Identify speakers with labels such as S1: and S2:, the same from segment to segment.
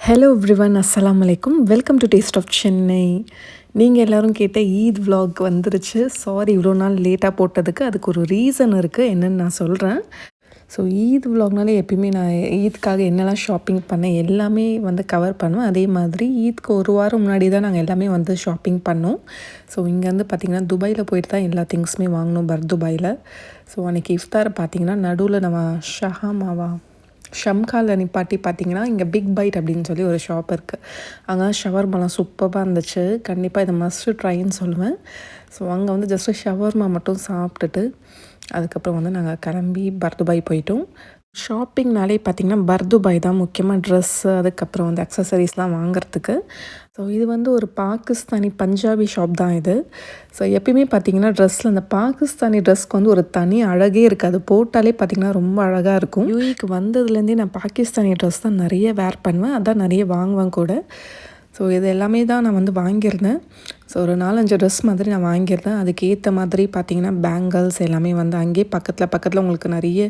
S1: Hello everyone, அஸ்ஸலாமு அலைக்கும். Welcome to Taste of Chennai. நீங்கள் எல்லோரும் கேட்ட ஈத் vlog வந்துருச்சு. சாரி இவ்வளோ நாள் லேட்டாக போட்டதுக்கு. அதுக்கு ஒரு ரீசன் இருக்குது, என்னென்னு நான் சொல்கிறேன். ஸோ ஈத் vlogனாலே எப்பயுமே நான் ஈத்க்காக என்னெல்லாம் ஷாப்பிங் பண்ணேன் எல்லாமே வந்து கவர் பண்ணுவேன். அதே மாதிரி ஈத்க்கு ஒரு வாரம் முன்னாடி தான் நாங்கள் எல்லாமே வந்து ஷாப்பிங் பண்ணோம். ஸோ இங்கேருந்து பார்த்திங்கன்னா துபாயில் போயிட்டு தான் எல்லா திங்ஸுமே வாங்கினோம், துபாயில். ஸோ அன்றைக்கி இஃப்தாரை பார்த்திங்கன்னா நடுவில் நம்ம ஷம்காவில் நிப்பாட்டி பார்த்திங்கன்னா இங்கே பிக் பைட் அப்படின்னு சொல்லி ஒரு ஷாப் இருக்குது. அங்கே ஷவர்மாலாம் சூப்பராக இருந்துச்சு. கண்டிப்பாக இதை மஸ்ட்டு ட்ரைன்னு சொல்லுவேன். ஸோ அங்கே வந்து ஜஸ்ட்டு ஷவர்மா மட்டும் சாப்பிட்டுட்டு அதுக்கப்புறம் வந்து நாங்கள் கிளம்பி துபாய் போயிட்டோம். ஷாப்பிங்னாலே பார்த்திங்கன்னா துபாய் தான் முக்கியமாக ட்ரெஸ்ஸு, அதுக்கப்புறம் வந்து அக்சசரிஸ்லாம் வாங்குறதுக்கு. ஸோ இது வந்து ஒரு பாகிஸ்தானி பஞ்சாபி ஷாப் தான் இது. ஸோ எப்பயுமே பார்த்திங்கன்னா ட்ரெஸ்ஸில் அந்த பாகிஸ்தானி ட்ரெஸ்க்கு வந்து ஒரு தனி அழகே இருக்குது. அது போட்டாலே பார்த்திங்கன்னா ரொம்ப அழகாக இருக்கும். யூஏக்கு வந்ததுலேருந்தே நான் பாகிஸ்தானி ட்ரெஸ் தான் நிறைய வேர் பண்ணுவேன், அதான் நிறைய வாங்குவேன் கூட. ஸோ இது எல்லாமே தான் நான் வந்து வாங்கியிருந்தேன். ஸோ ஒரு 4-5 ட்ரெஸ் மாதிரி நான் வாங்கியிருந்தேன். அதுக்கேற்ற மாதிரி பார்த்திங்கன்னா பேங்கிள்ஸ் எல்லாமே வந்து அங்கேயே பக்கத்தில் உங்களுக்கு நிறைய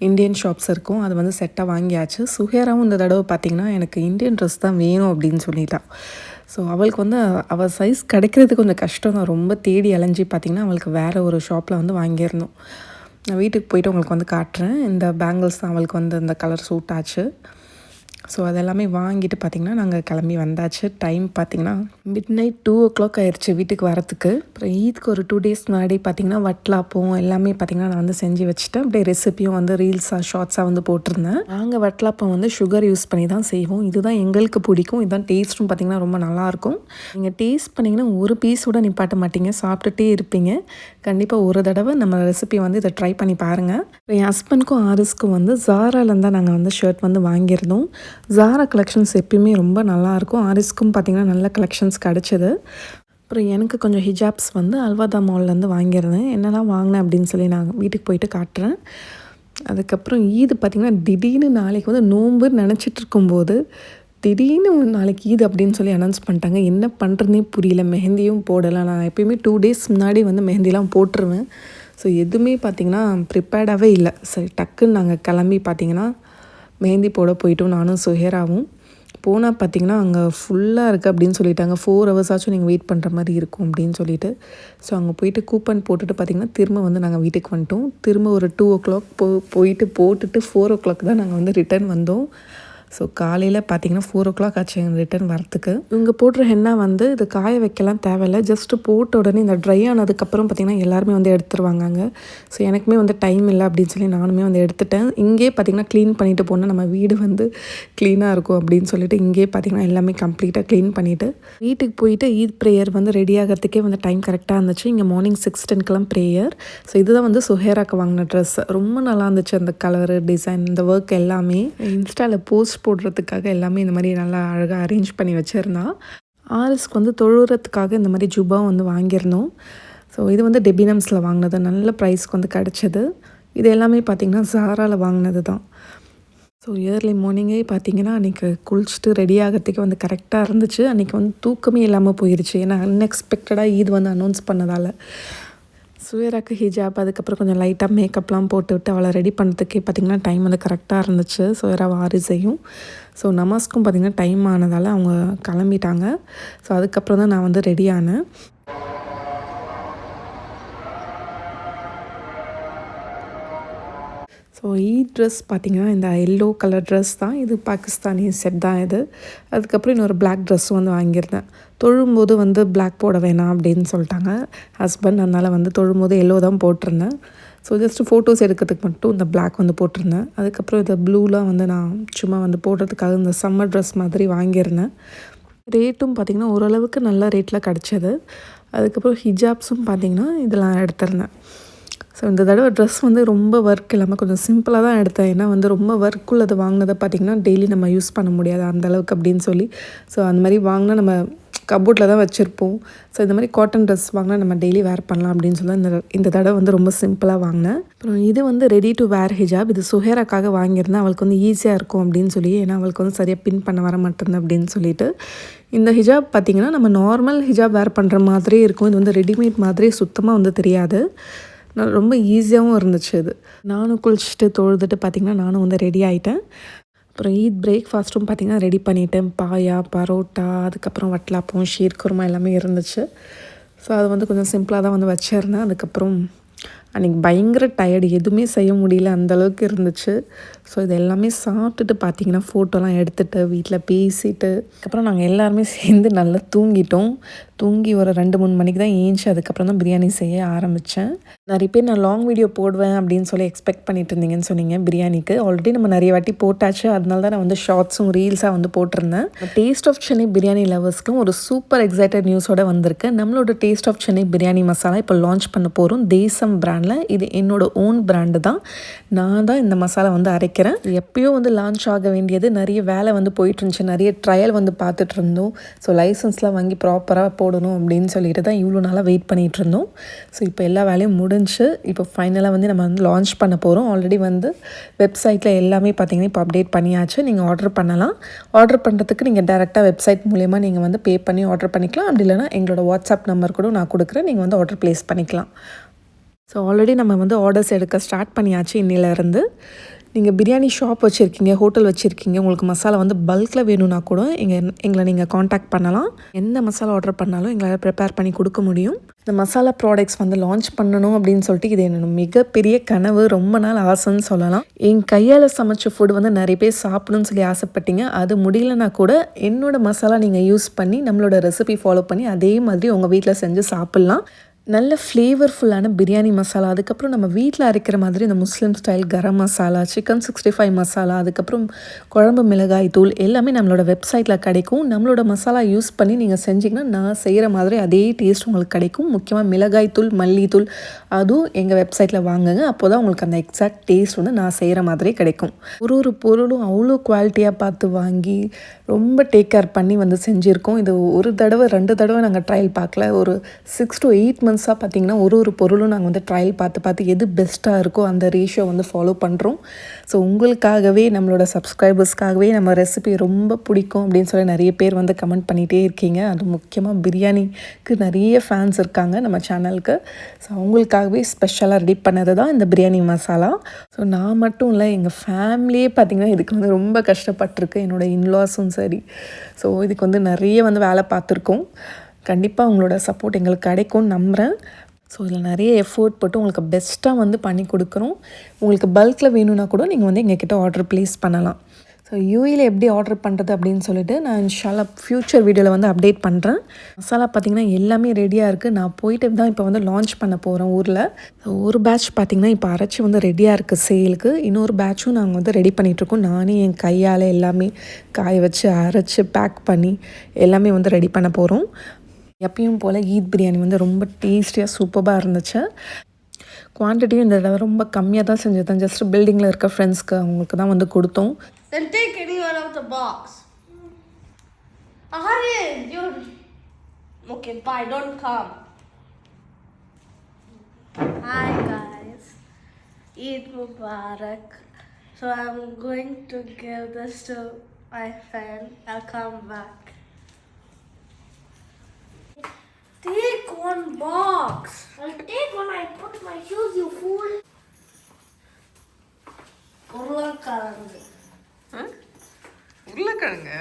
S1: இந்தியன் ஷாப்ஸ் இருக்கும். அது வந்து செட்டாக வாங்கியாச்சு. சுஹேராவும் இந்த தடவை பார்த்திங்கன்னா எனக்கு இந்தியன் ட்ரெஸ் தான் வேணும் அப்படின்னு சொல்லிட்டான். ஸோ அவளுக்கு வந்து அவள் சைஸ் கிடைக்கிறது கொஞ்சம் கஷ்டம் தான். ரொம்ப தேடி அலைஞ்சி பார்த்திங்கன்னா அவளுக்கு வேறு ஒரு ஷாப்பில் வந்து வாங்கியிருந்தோம். நான் வீட்டுக்கு போய்ட்டு உங்களுக்கு வந்து காட்டுறேன். இந்த பேங்கிள்ஸ் தான் அவளுக்கு வந்து இந்த கலர் சூட் ஆச்சு. ஸோ அதெல்லாமே வாங்கிட்டு பார்த்திங்கன்னா நாங்கள் கிளம்பி வந்தாச்சு. டைம் பார்த்திங்கன்னா மிட்நைட் 2 ஆயிடுச்சு வீட்டுக்கு வரத்துக்கு. அப்புறம் ஈத்க்கு ஒரு 2 டேஸ் முன்னாடி பார்த்திங்கன்னா வட்லாப்பம் எல்லாமே பார்த்திங்கன்னா நான் வந்து செஞ்சு வச்சுட்டேன். அப்படியே ரெசிப்பியும் வந்து ரீல்ஸாக ஷார்ட்ஸாக வந்து போட்டிருந்தேன். நாங்கள் வட்லாப்பம் வந்து சுகர் யூஸ் பண்ணி தான் செய்வோம். இதுதான் எங்களுக்கு பிடிக்கும். இதுதான் டேஸ்ட்டும் பார்த்திங்கன்னா ரொம்ப நல்லாயிருக்கும். நீங்கள் டேஸ்ட் பண்ணிங்கன்னா ஒரு பீஸோட நிப்பாட்ட மாட்டீங்க, சாப்பிட்டுட்டே இருப்பீங்க. கண்டிப்பாக ஒரு தடவை நம்ம ரெசிபி வந்து இதை ட்ரை பண்ணி பாருங்கள். என் ஹஸ்பண்ட்க்கும் ஆரிஸ்க்கும் வந்து ஜாராலேருந்து தான் நாங்கள் வந்து ஷர்ட் வந்து வாங்கியிருந்தோம். ஜாரா கலெக்ஷன்ஸ் எப்பயுமே ரொம்ப நல்லாயிருக்கும். ஆரிஸ்க்கும் பார்த்திங்கன்னா நல்ல கலெக்ஷன்ஸ் கிடச்சிது. அப்புறம் எனக்கு கொஞ்சம் ஹிஜாப்ஸ் வந்து அல்வாதா மால்லேருந்து வாங்கியிருந்தேன். என்னெல்லாம் வாங்கினேன் அப்படின்னு சொல்லி நான் வீட்டுக்கு போயிட்டு காட்டுறேன். அதுக்கப்புறம் ஈது பார்த்திங்கன்னா திடீர்னு நாளைக்கு வந்து நோம்புன்னு நினச்சிட்டு இருக்கும்போது திடீர்னு நாளைக்கு ஈது அப்படின்னு சொல்லி அனௌன்ஸ் பண்ணிட்டாங்க. என்ன பண்ணுறதுனே புரியல. மெஹந்தியும் போடலை. நான் எப்பயுமே 2 டேஸ் முன்னாடி வந்து மெஹந்திலாம் போட்டுருவேன். ஸோ எதுவுமே பார்த்திங்கன்னா ப்ரிப்பேர்டாகவே இல்லை. சரி டக்குன்னு நாங்கள் கிளம்பி பார்த்திங்கன்னா மெஹந்தி போட போயிட்டோம். நானும் சுஹேராவும் போனால் பார்த்திங்கன்னா அங்கே ஃபுல்லாக இருக்குது அப்படின்னு சொல்லிட்டாங்க. 4 hours ஆச்சும் நீங்கள் வெயிட் பண்ணுற மாதிரி இருக்கும் அப்படின்னு சொல்லிட்டு. ஸோ அங்கே போயிட்டு கூப்பன் போட்டுட்டு பார்த்திங்கன்னா திரும்ப வந்து நாங்கள் வீட்டுக்கு வந்துட்டோம். திரும்ப ஒரு 2 போயிட்டு போட்டுட்டு 4 தான் நாங்கள் வந்து ரிட்டர்ன் வந்தோம். ஸோ காலையில் பார்த்திங்கன்னா 4 ஆச்சு எங்கள் ரிட்டர்ன் வரத்துக்கு. இவங்க போடுற ஹென்னா வந்து இது காய வைக்கலாம் தேவையில்லை. ஜஸ்ட்டு போட்ட உடனே இந்த ட்ரை ஆனதுக்கப்புறம் பார்த்திங்கன்னா எல்லாருமே வந்து எடுத்துருவாங்க அங்கே. ஸோ எனக்குமே வந்து டைம் இல்லை அப்படின்னு சொல்லி நானுமே வந்து எடுத்துட்டேன். இங்கே பார்த்திங்கன்னா க்ளீன் பண்ணிவிட்டு போனால் நம்ம வீடு வந்து க்ளீனாக இருக்கும் அப்படின்னு சொல்லிட்டு இங்கே பார்த்திங்கன்னா எல்லாமே கம்ப்ளீட்டாக க்ளீன் பண்ணிவிட்டு வீட்டுக்கு போயிட்டு ஈத் ப்ரேயர் வந்து ரெடி ஆகிறதுக்கே வந்து டைம் கரெக்டாக இருந்துச்சு. இங்கே மார்னிங் 6:10 ப்ரேயர். ஸோ இதுதான் வந்து சுஹேராக்கு வாங்கின ட்ரெஸ். ரொம்ப நல்லா இருந்துச்சு அந்த கலரு, டிசைன், இந்த ஒர்க் எல்லாமே. இன்ஸ்டாவில் போஸ்ட் போடுறதுக்காக எல்லாமே இந்த மாதிரி நல்லா அழகாக அரேஞ்ச் பண்ணி வச்சுருந்தான். ஆரிஸ்க்கு வந்து தொழுறதுக்காக இந்த மாதிரி ஜுபா வந்து வாங்கியிருந்தோம். ஸோ இது வந்து டெபினம்ஸில் வாங்கினது, நல்ல ப்ரைஸ்க்கு வந்து கிடச்சிது. இது எல்லாமே பார்த்திங்கன்னா ஜாராவில் வாங்கினது தான். ஸோ ஏர்லி மார்னிங்கே பார்த்திங்கன்னா அன்றைக்கி குளிச்சுட்டு ரெடி ஆகிறதுக்கு வந்து கரெக்டாக இருந்துச்சு. அன்றைக்கி வந்து தூக்கமே இல்லாமல் போயிடுச்சு. ஏன்னா அன்எக்ஸ்பெக்டடாக ஈத் வந்து அனௌன்ஸ் பண்ணதால். சுஹேராக்கு ஹிஜாப், அதுக்கப்புறம் கொஞ்சம் லைட்டாக மேக்கப்லாம் போட்டுவிட்டு அவளை ரெடி பண்ணுறதுக்கே பார்த்திங்கன்னா டைம் வந்து கரெக்டாக இருந்துச்சு. சுஹேரா ஆரிஸையும். ஸோ நமாஸ்க்கும் பார்த்திங்கன்னா டைம் ஆனதால் அவங்க கிளம்பிட்டாங்க. ஸோ அதுக்கப்புறம் தான் நான் வந்து ரெடி ஆனேன். ஸோ ஈத் ட்ரெஸ் பார்த்திங்கன்னா இந்த எல்லோ கலர் ட்ரெஸ் தான். இது பாகிஸ்தானி செட் தான் இது. அதுக்கப்புறம் இன்னொரு பிளாக் ட்ரெஸ்ஸும் வந்து வாங்கியிருந்தேன். தொழும்போது வந்து பிளாக் போட வேணாம் அப்படின்னு சொல்லிட்டாங்க ஹஸ்பண்ட். அதனால் வந்து தொழும்போது எல்லோ தான் போட்டிருந்தேன். ஸோ ஜஸ்ட்டு ஃபோட்டோஸ் எடுக்கிறதுக்கு மட்டும் இந்த பிளாக் வந்து போட்டிருந்தேன். அதுக்கப்புறம் இந்த ப்ளூலாம் வந்து நான் சும்மா வந்து போடுறதுக்காக இந்த சம்மர் ட்ரெஸ் மாதிரி வாங்கியிருந்தேன். ரேட்டும் பார்த்திங்கன்னா ஓரளவுக்கு நல்ல ரேட்டில் கிடச்சிது. அதுக்கப்புறம் ஹிஜாப்ஸும் பார்த்திங்கன்னா இதெல்லாம் எடுத்திருந்தேன். ஸோ இந்த தடவை ட்ரெஸ் வந்து ரொம்ப ஒர்க் இல்லாமல் கொஞ்சம் சிம்பிளாக தான் எடுத்தேன். ஏன்னா வந்து ரொம்ப ஒர்க் உள்ளது வாங்கினதை பார்த்திங்கன்னா டெய்லி நம்ம யூஸ் பண்ண முடியாது அந்தளவுக்கு அப்படின்னு சொல்லி. ஸோ அந்த மாதிரி வாங்கினா நம்ம கபோர்டில் தான் வச்சுருப்போம். ஸோ இந்த மாதிரி காட்டன் ட்ரெஸ் வாங்கினா நம்ம டெய்லி வேர் பண்ணலாம் அப்படின்னு சொல்லி இந்த தடவை வந்து ரொம்ப சிம்பிளாக வாங்கினேன். அப்புறம் இது வந்து ரெடி டு வேர் ஹிஜாப். இது சுஹேராக்காக வாங்கியிருந்தேன். அவளுக்கு வந்து ஈஸியாக இருக்கும் அப்படின்னு சொல்லி. ஏன்னா அவளுக்கு வந்து சரியாக பின் பண்ண வர மாட்டேங்குது அப்படின்னு சொல்லிட்டு. இந்த ஹிஜாப் பார்த்திங்கன்னா நம்ம நார்மல் ஹிஜாப் வேர் பண்ணுற மாதிரியே இருக்கும். இது வந்து ரெடிமேட் மாதிரி சுத்தமாக வந்து தெரியாது. ரொம்ப ஈஸியாகவும் இருந்துச்சு இது. நானும் குளிச்சுட்டு தொழுதுட்டு பார்த்திங்கன்னா நானும் வந்து ரெடி ஆகிட்டேன். அப்புறம் ஈத் பிரேக்ஃபாஸ்ட்டும் பார்த்திங்கன்னா ரெடி பண்ணிவிட்டேன். பாயா, பரோட்டா, அதுக்கப்புறம் வட்டலாப்பம், ஷீர் குருமா எல்லாமே இருந்துச்சு. ஸோ அது வந்து கொஞ்சம் சிம்பிளாக தான் வந்து வச்சிருந்தேன். அதுக்கப்புறம் அன்றைக்கி பயங்கர டயர்டு, எதுவுமே செய்ய முடியல, அந்தளவுக்கு இருந்துச்சு. ஸோ இது எல்லாமே சாப்பிட்டுட்டு பார்த்திங்கன்னா ஃபோட்டோலாம் எடுத்துகிட்டு வீட்டில் பேசிவிட்டு அதுக்கப்புறம் நாங்கள் எல்லாருமே சேர்ந்து நல்லா தூங்கிட்டோம். தூங்கி ஒரு 2-3 மணிக்கு தான் ஏஞ்சி அதுக்கப்புறம் தான் பிரியாணி செய்ய ஆரம்பித்தேன். நிறைய பேர் நான் லாங் வீடியோ போடுவேன் அப்படின்னு சொல்லி எக்ஸ்பெக்ட் பண்ணிட்டு இருந்தீங்கன்னு சொன்னீங்க பிரியாணிக்கு. ஆல்ரெடி நம்ம நிறைய வாட்டி போட்டாச்சு, அதனால தான் நான் வந்து ஷார்ட்ஸும் ரீல்ஸாக வந்து போட்டிருந்தேன். டேஸ்ட் ஆஃப் சென்னை பிரியாணி லவர்ஸ்க்கும் ஒரு சூப்பர் எக்ஸைட்டட் நியூஸோட வந்திருக்கு. நம்மளோட டேஸ்ட் ஆஃப் சென்னை பிரியாணி மசாலா இப்போ லான்ச் பண்ண போகிறோம் தேசம் பிராண்டில். இது என்னோட ஓன் பிராண்டு தான். நான் தான் இந்த மசாலா வந்து அரைக்கிறேன். எப்பயோ வந்து லான்ச் ஆக வேண்டியது, நிறைய வேலை வந்து போயிட்டு இருந்துச்சு, நிறைய ட்ரையல் வந்து பார்த்துட்டு இருந்தோம். ஸோ லைசன்ஸ்லாம் வாங்கி ப்ராப்பராக போடணும் அப்படின்னு சொல்லிட்டு தான் இவ்வளோ நாளாக வெயிட் பண்ணிகிட்டு இருந்தோம். ஸோ இப்போ எல்லா வேலையும் முடிஞ்சு இப்போ ஃபைனலாக வந்து நம்ம வந்து லான்ச் பண்ண போகிறோம். ஆல்ரெடி வந்து வெப்சைட்டில் எல்லாமே பார்த்திங்கன்னா இப்போ அப்டேட் பண்ணியாச்சு. நீங்கள் ஆர்டர் பண்ணலாம். ஆர்டர் பண்ணுறதுக்கு நீங்கள் டேரெக்டாக வெப்சைட் மூலயமா நீங்கள் வந்து பே பண்ணி ஆர்டர் பண்ணிக்கலாம். அப்படி இல்லைனா எங்களோட வாட்ஸ்அப் நம்பர் கூட நான் கொடுக்குறேன், நீங்கள் வந்து ஆர்டர் ப்ளேஸ் பண்ணிக்கலாம். ஸோ ஆல்ரெடி நம்ம வந்து ஆர்டர்ஸ் எடுக்க ஸ்டார்ட் பண்ணியாச்சு இன்னிலேருந்து. நீங்கள் பிரியாணி ஷாப் வச்சுருக்கீங்க, ஹோட்டல் வச்சுருக்கீங்க, உங்களுக்கு மசாலா வந்து பல்கில் வேணும்னா கூட எங்களை நீங்கள் காண்டாக்ட் பண்ணலாம். எந்த மசாலா ஆர்டர் பண்ணாலும் எங்களால் ப்ரிப்பேர் பண்ணி கொடுக்க முடியும். இந்த மசாலா ப்ராடக்ட்ஸ் வந்து லான்ச் பண்ணணும் அப்படின்னு சொல்லிட்டு இது என்னோட மிகப்பெரிய கனவு, ரொம்ப நாள் ஆசைன்னு சொல்லலாம். என் கையால் சமைச்ச ஃபுட் வந்து நிறைய பேர் சாப்பிடணும்னு சொல்லி ஆசைப்பட்டீங்க. அது முடியலனா கூட என்னோடய மசாலா நீங்கள் யூஸ் பண்ணி நம்மளோட ரெசிபி ஃபாலோ பண்ணி அதே மாதிரி உங்கள் வீட்டில் செஞ்சு சாப்பிட்லாம். நல்ல ஃப்ளேவர்ஃபுல்லான பிரியாணி மசாலா, அதுக்கப்புறம் நம்ம வீட்டில் அரைக்கிற மாதிரி இந்த முஸ்லீம் ஸ்டைல் கரம் மசாலா, சிக்கன் 65 மசாலா, அதுக்கப்புறம் குழம்பு மிளகாய் தூள் எல்லாமே நம்மளோட வெப்சைட்டில் கிடைக்கும். நம்மளோட மசாலா யூஸ் பண்ணி நீங்கள் செஞ்சிங்கன்னா நான் செய்கிற மாதிரி அதே டேஸ்ட் உங்களுக்கு கிடைக்கும். முக்கியமாக மிளகாய் தூள், மல்லித்தூள் அதுவும் எங்கள் வெப்சைட்டில் வாங்குங்க. அப்போ தான் உங்களுக்கு அந்த எக்ஸாக்ட் டேஸ்ட் வந்து நான் செய்கிற மாதிரி கிடைக்கும். ஒரு பொருளும் அவ்வளோ குவாலிட்டியாக பார்த்து வாங்கி ரொம்ப டேக் கேர் பண்ணி வந்து செஞ்சுருக்கோம். இது ஒரு தடவை 2 தடவை நாங்கள் ட்ரையல் பார்க்கல. ஒரு 6 to 8 months பார்த்திங்கன்னா ஒரு பொருளும் நாங்கள் வந்து ட்ரையல் பார்த்து எது பெஸ்ட்டாக இருக்கோ அந்த ரேஷியோ வந்து ஃபாலோ பண்ணுறோம். ஸோ உங்களுக்காகவே, நம்மளோட சப்ஸ்கிரைபர்ஸ்க்காகவே நம்ம ரெசிபி ரொம்ப பிடிக்கும் அப்படின்னு சொல்லி நிறைய பேர் வந்து கமெண்ட் பண்ணிகிட்டே இருக்கீங்க. அது முக்கியமாக பிரியாணிக்கு நிறைய ஃபேன்ஸ் இருக்காங்க நம்ம சேனலுக்கு. ஸோ அவங்களுக்காகவே ஸ்பெஷலாக ரெடி பண்ணது தான் இந்த பிரியாணி மசாலா. ஸோ நான் மட்டும் இல்லை, எங்கள் ஃபேமிலியே பார்த்திங்கன்னா இதுக்கு வந்து ரொம்ப கஷ்டப்பட்டிருக்கு. என்னோடய இன்லாஸும் சரி. ஸோ இதுக்கு வந்து நிறைய வந்து வேலை பார்த்துருக்கோம். கண்டிப்பாக உங்களோட சப்போர்ட் எங்களுக்கு கிடைக்கும்னு நம்புகிறேன். ஸோ இதில் நிறைய எஃபோர்ட் போட்டு உங்களுக்கு பெஸ்ட்டாக வந்து பண்ணி கொடுக்குறோம். உங்களுக்கு பல்கில் வேணும்னா கூட நீங்கள் வந்து எங்ககிட்ட ஆர்டர் ப்ளேஸ் பண்ணலாம். ஸோ யூஏயில் எப்படி ஆர்டர் பண்ணுறது அப்படின்னு சொல்லிட்டு நான் இன்ஷால்லா ஃப்யூச்சர் வீடியோவில் வந்து அப்டேட் பண்ணுறேன். மசாலா பார்த்திங்கன்னா எல்லாமே ரெடியாக இருக்குது. நான் போயிட்டு தான் இப்போ வந்து லான்ச் பண்ண போகிறேன் ஊரில். ஸோ ஒரு பேட்ச் பார்த்திங்கன்னா இப்போ அரைச்சி வந்து ரெடியாக இருக்குது சேலுக்கு. இன்னொரு பேட்சும் நாங்கள் வந்து ரெடி பண்ணிகிட்ருக்கோம். நானே என் கையால் எல்லாமே காய வச்சு அரைச்சி பேக் பண்ணி எல்லாமே வந்து ரெடி பண்ண போகிறோம். எப்பயும் போல் ஈத் பிரியாணி வந்து ரொம்ப டேஸ்டியாக சூப்பராக இருந்துச்சு. குவான்டிட்டியும் இந்த தடவை ரொம்ப கம்மியாக தான் செஞ்சது. ஜஸ்ட் பில்டிங்கில் இருக்க ஃப்ரெண்ட்ஸ்க்கு அவங்களுக்கு தான் வந்து கொடுத்தோம்.
S2: Then take anyone out of the box. Aryan, you're... Okay, bye, don't come. Hi guys. Eid Mubarak. So I'm going to give this to my friend. I'll come back. Take one box.
S3: I'll take one. I put my shoes, you fool.
S2: உருளைக்கிழங்கு.
S1: உருளைக்கிழங்கு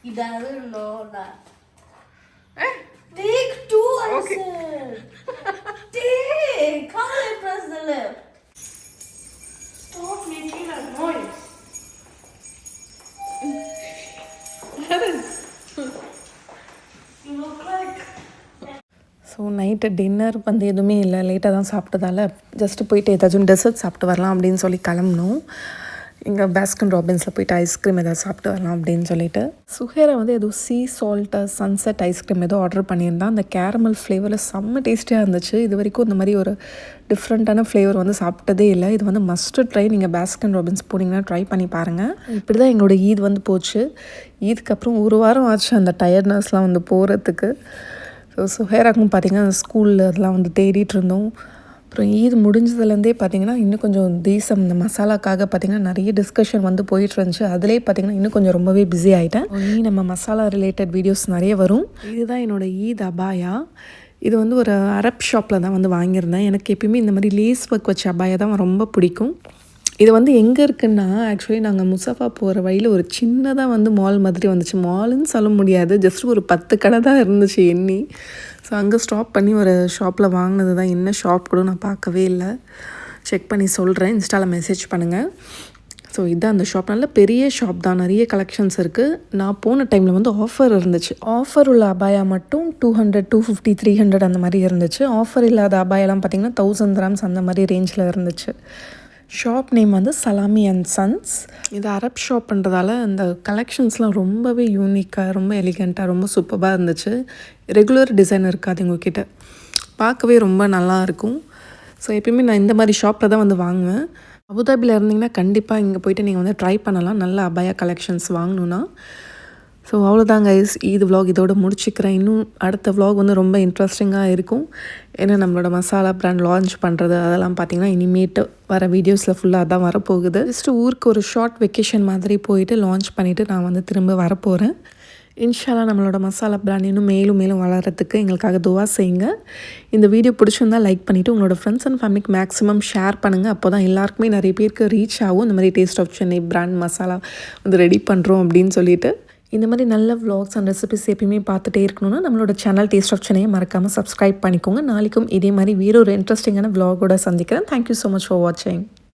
S2: He doesn't know that. Take 2, I said. Take. How do I press the lip? Stop making that noise. You look like...
S1: so night dinner வந்து எதுவுமே இல்லை, லேட்டாக தான் சாப்பிட்டதால just போயிட்டு ஏதாச்சும் dessert சாப்பிட்டு வரலாம் அப்படின்னு சொல்லி கிளம்புனோம். இங்கே பாஸ்கின் ராபின்ஸில் போயிட்டு ஐஸ்கிரீம் ஏதாவது சாப்பிட்டு வரலாம் அப்படின்னு சொல்லிட்டு. சுஹேரா வந்து ஏதோ சீ சால்ட்டு சன்செட் ஐஸ்கிரீம் ஏதோ ஆர்டர் பண்ணியிருந்தான். அந்த கேரமல் ஃப்ளேவரில் செம்ம டேஸ்டியாக இருந்துச்சு. இது வரைக்கும் இந்த மாதிரி ஒரு டிஃப்ரெண்ட்டான ஃப்ளேவர் வந்து சாப்பிட்டதே இல்லை. இது வந்து மஸ்ட்டு ட்ரை. நீங்கள் பாஸ்கின் ராபின்ஸ் போனீங்கன்னா ட்ரை பண்ணி பாருங்கள். இப்படி தான் எங்களோட ஈத் வந்து போச்சு. ஈதுக்கு அப்புறம் ஒரு வாரம் ஆச்சு அந்த டயர்ட்னஸ்லாம் வந்து போகிறதுக்கு. ஸோ சுஹேராக்கும் பார்த்திங்கன்னா அந்த ஸ்கூலில் அதெல்லாம் வந்து தேடிட்டு இருந்தோம். அப்புறம் ஈத் முடிஞ்சதுலேருந்தே பார்த்திங்கன்னா இன்னும் கொஞ்சம் தேசம் இந்த மசாலாக்காக பார்த்திங்கன்னா நிறைய டிஸ்கஷன் வந்து போயிட்டு இருந்துச்சு. அதிலே பார்த்திங்கன்னா இன்னும் கொஞ்சம் ரொம்பவே பிஸி ஆகிட்டேன். நம்ம மசாலா ரிலேட்டட் வீடியோஸ் நிறைய வரும். இதுதான் என்னோடய ஈத் அபாயா. இது வந்து ஒரு அரப் ஷாப்பில் தான் வந்து வாங்கியிருந்தேன். எனக்கு எப்பயுமே இந்த மாதிரி லேஸ் ஒர்க் வச்ச அபாயா தான் ரொம்ப பிடிக்கும். இது வந்து எங்கே இருக்குன்னா ஆக்சுவலி நாங்கள் முசஃபா போகிற வழியில் ஒரு சின்னதாக வந்து மால் மாதிரி வந்துச்சு. மாலுன்னு சொல்ல முடியாது, ஜஸ்ட் ஒரு 10 கடை தான் இருந்துச்சு எண்ணி. ஸோ அங்கே ஸ்டாப் பண்ணி ஒரு ஷாப்பில் வாங்கினது தான். என்ன ஷாப் கூட நான் பார்க்கவே இல்லை, செக் பண்ணி சொல்கிறேன், இன்ஸ்டாவில் மெசேஜ் பண்ணுங்கள். ஸோ இதுதான் அந்த ஷாப். நல்ல பெரிய ஷாப் தான், நிறைய கலெக்ஷன்ஸ் இருக்குது. நான் போன டைமில் வந்து ஆஃபர் இருந்துச்சு. ஆஃபர் உள்ள அபாயா மட்டும் 200, 250, 300 அந்த மாதிரி இருந்துச்சு. ஆஃபர் இல்லாத அபாயெல்லாம் பார்த்திங்கன்னா 1000 dirhams அந்த மாதிரி ரேஞ்சில் இருந்துச்சு. ஷாப் நேம் வந்து சலாமி அண்ட் சன்ஸ். இது அரப் ஷாப்ன்றதால அந்த கலெக்ஷன்ஸ்லாம் ரொம்பவே யூனிக்காக, ரொம்ப எலிகண்ட்டாக, ரொம்ப சூப்பராக இருந்துச்சு. ரெகுலர் டிசைன் இருக்காது உங்ககிட்ட, பார்க்கவே ரொம்ப நல்லாயிருக்கும். ஸோ எப்பயுமே நான் இந்த மாதிரி ஷாப்பில் தான் வந்து வாங்குவேன். அபுதாபியில் இருந்தீங்கன்னா கண்டிப்பாக இங்கே போய்ட்டு நீங்கள் வந்து ட்ரை பண்ணலாம், நல்ல அபாயா கலெக்ஷன்ஸ் வாங்கணுன்னா. ஸோ அவ்வளோதான் கைஸ், இது விலாக் இதோட முடிச்சுக்கிறேன். இன்னும் அடுத்த விலாக் வந்து ரொம்ப இன்ட்ரெஸ்டிங்காக இருக்கும். ஏன்னா நம்மளோட மசாலா பிராண்ட் லான்ச் பண்ணுறது அதெல்லாம் பார்த்திங்கன்னா இனிமேட்டு வர வீடியோஸில் ஃபுல்லாக அதான் வரப்போகுது. ஜஸ்ட்டு ஊருக்கு ஒரு ஷார்ட் வெக்கேஷன் மாதிரி போயிட்டு லான்ச் பண்ணிவிட்டு நான் வந்து திரும்ப வரப்போகிறேன். இன்ஷால்லா நம்மளோட மசாலா பிராண்ட் இன்னும் மேலும் மேலும் வளர்கிறதுக்கு எங்களுக்காக துவா செய்யுங்க. இந்த வீடியோ பிடிச்சிருந்தால் லைக் பண்ணிவிட்டு உங்களோட ஃப்ரெண்ட்ஸ் அண்ட் ஃபேமிலிக்கு மேக்ஸிமம் ஷேர் பண்ணுங்கள். அப்போ தான் எல்லாருக்குமே நிறைய பேருக்கு ரீச் ஆகும். இந்த மாதிரி Taste of Chennai brand masala வந்து ரெடி பண்ணுறோம் அப்படின்னு சொல்லிட்டு. இந்த மாதிரி நல்ல vlogs அண்ட் ரெசிபிஸ் எப்பயுமே பார்த்துட்டே இருக்கணும்னா நம்மளோட சேனல் டேஸ்ட் ஆஃப் சென்னையை மறக்காமல் சப்ஸ்கிரைப் பண்ணிக்கோங்க. நாளைக்கும் இதே மாதிரி வேற ஒரு இன்ட்ரெஸ்டிங்கான vlog-ஓட சந்திக்கிறேன். தேங்க்யூ ஸோ மச் ஃபார் வாட்சிங்.